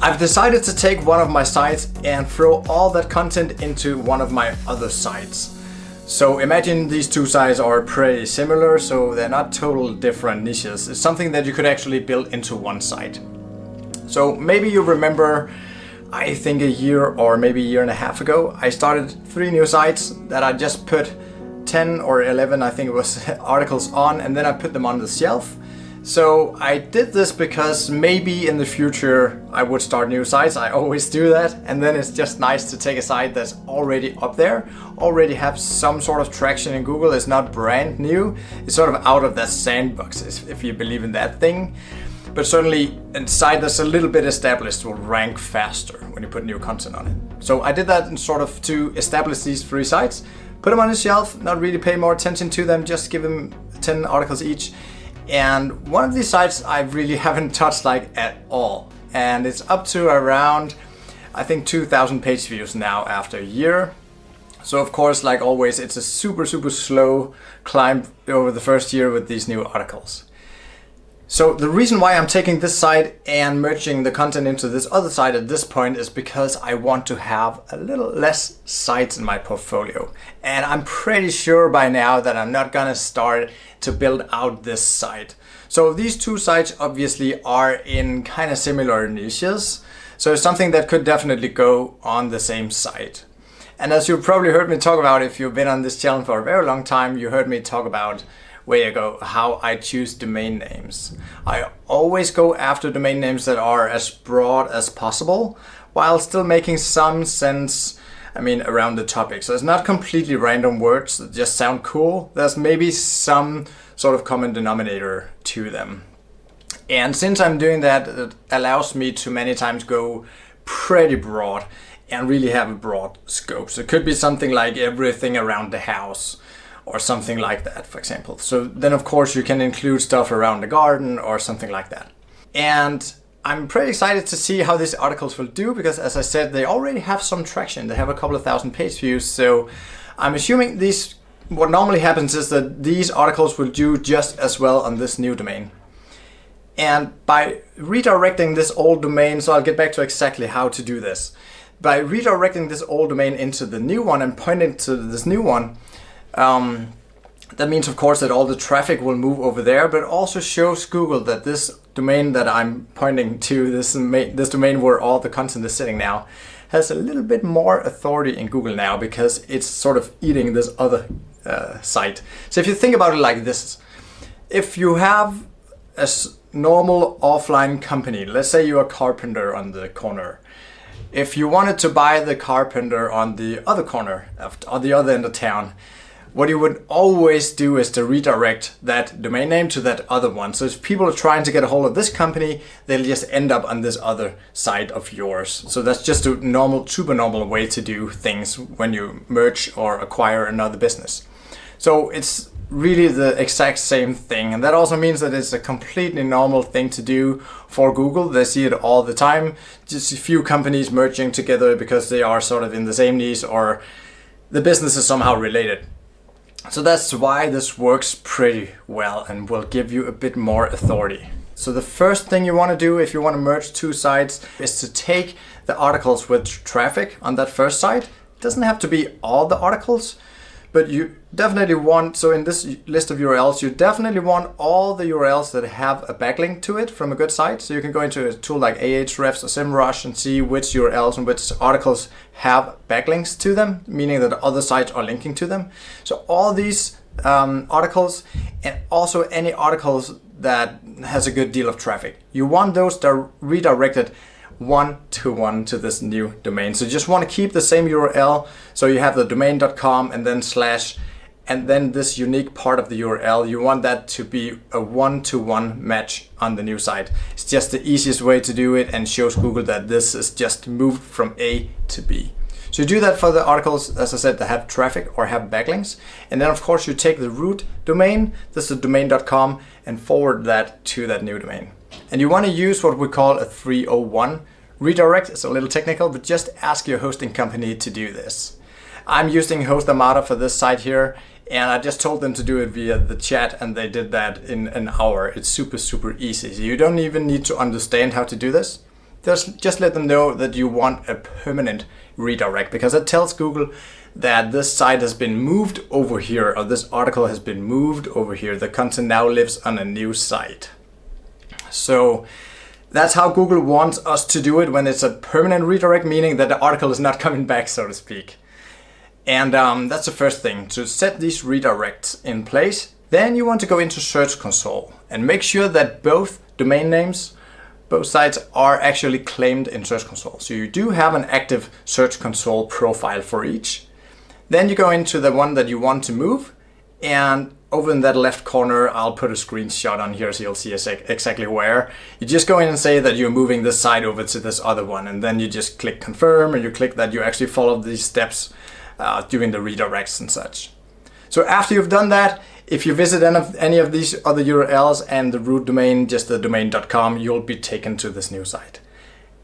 I've decided to take one of my sites and throw all that content into one of my other sites. So imagine these two sites are pretty similar, so they're not total different niches. It's something that you could actually build into one site. So maybe you remember, I think a year or maybe a year and a half ago, I started 3 new sites that I just put 10 or 11, I think it was, articles on, and then I put them on the shelf. So I did this because maybe in the future I would start new sites. I always do that, and then it's just nice to take a site that's already up there, already have some sort of traction in Google. It's not brand new, it's sort of out of that sandbox, if you believe in that thing. But certainly a site that's a little bit established will rank faster when you put new content on it. So I did that in sort of to establish these 3 sites, put them on the shelf, not really pay more attention to them, just give them 10 articles each. And one of these sites I really haven't touched like at all. And it's up to around, I think 2,000 page views now after a year. So of course, like always, it's a super slow climb over the first year with these new articles. So the reason why I'm taking this site and merging the content into this other site at this point is because I want to have a little less sites in my portfolio. And I'm pretty sure by now that I'm not gonna start to build out this site. So these 2 sites obviously are in kind of similar niches. So it's something that could definitely go on the same site. And as you've probably heard me talk about, if you've been on this channel for a very long time, you heard me talk about way ago how I choose domain names. I always go after domain names that are as broad as possible while still making some sense, around the topic. So it's not completely random words that just sound cool. There's maybe some sort of common denominator to them. And since I'm doing that, it allows me to many times go pretty broad and really have a broad scope. So it could be something like everything around the house, or something like that, for example. So then of course you can include stuff around the garden or something like that. And I'm pretty excited to see how these articles will do, because as I said, they already have some traction. They have a couple of thousand page views. So I'm assuming what normally happens is that these articles will do just as well on this new domain. And by redirecting this old domain, so I'll get back to exactly how to do this. By redirecting this old domain into the new one and pointing to this new one, that means of course that all the traffic will move over there, but it also shows Google that this domain that I'm pointing to, this domain where all the content is sitting now, has a little bit more authority in Google now, because it's sort of eating this other site. So if you think about it like this, if you have a normal offline company, let's say you're a carpenter on the corner. If you wanted to buy the carpenter on the other corner, on the other end of town, what you would always do is to redirect that domain name to that other one. So if people are trying to get a hold of this company, they'll just end up on this other side of yours. So that's just a normal, super normal way to do things when you merge or acquire another business. So it's really the exact same thing. And that also means that it's a completely normal thing to do for Google. They see it all the time. Just a few companies merging together because they are sort of in the same niche or the business is somehow related. So that's why this works pretty well and will give you a bit more authority. So the first thing you want to do if you want to merge 2 sites is to take the articles with traffic on that first site. It doesn't have to be all the articles, but you definitely want, so in this list of URLs, you definitely want all the URLs that have a backlink to it from a good site. So you can go into a tool like Ahrefs or SEMrush and see which URLs and which articles have backlinks to them, meaning that other sites are linking to them. So all these articles, and also any articles that has a good deal of traffic, you want those that are redirected one-to-one to this new domain. So you just want to keep the same URL. So you have the domain.com and then / and then this unique part of the URL. You want that to be a one-to-one match on the new site. It's just the easiest way to do it and shows Google that this is just moved from A to B. So you do that for the articles, as I said, that have traffic or have backlinks. And then of course you take the root domain, this is domain.com, and forward that to that new domain. And you want to use what we call a 301 redirect. It's a little technical, but just ask your hosting company to do this. I'm using Host Armada for this site here, and I just told them to do it via the chat, and they did that in an hour. It's super easy. So you don't even need to understand how to do this. just let them know that you want a permanent redirect, because it tells Google that this site has been moved over here, or this article has been moved over here. The content now lives on a new site. So that's how Google wants us to do it when it's a permanent redirect, meaning that the article is not coming back, so to speak. And that's the first thing, to set these redirects in place. Then you want to go into Search Console and make sure that both domain names, both sites, are actually claimed in Search Console. So you do have an active Search Console profile for each. Then you go into the one that you want to move, and over in that left corner, I'll put a screenshot on here so you'll see exactly where. You just go in and say that you're moving this site over to this other one, and then you just click confirm, and you click that you actually followed these steps doing the redirects and such. So after you've done that, if you visit any of these other URLs and the root domain, just the domain.com, you'll be taken to this new site.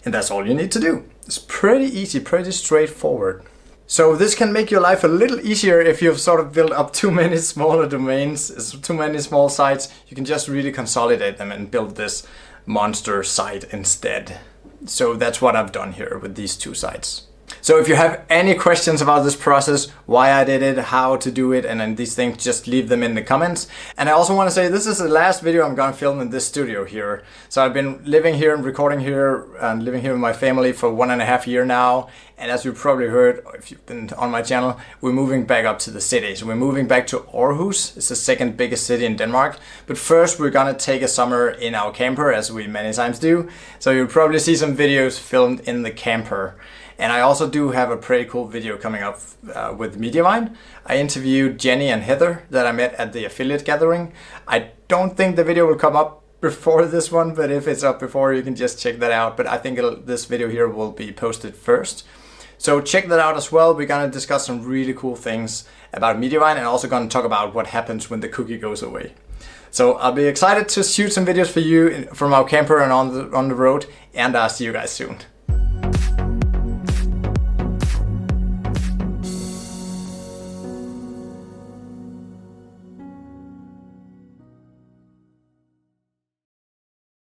And that's all you need to do. It's pretty easy, pretty straightforward. So this can make your life a little easier if you've sort of built up too many smaller domains, too many small sites. You can just really consolidate them and build this monster site instead. So that's what I've done here with these two sites. So if you have any questions about this process, why I did it, how to do it, and then these things, just leave them in the comments. And I also want to say this is the last video I'm going to film in this studio here. So I've been living here and recording here and living here with my family for 1.5 years now. And as you probably heard, if you've been on my channel, we're moving back up to the city. So we're moving back to Aarhus. It's the second biggest city in Denmark. But first we're going to take a summer in our camper, as we many times do. So you'll probably see some videos filmed in the camper. And I also do have a pretty cool video coming up with Mediavine. I interviewed Jenny and Heather that I met at the affiliate gathering. I don't think the video will come up before this one, but if it's up before, you can just check that out. But I think this video here will be posted first. So check that out as well. We're going to discuss some really cool things about Mediavine, and also going to talk about what happens when the cookie goes away. So I'll be excited to shoot some videos for you from our camper and on the road, and I'll see you guys soon.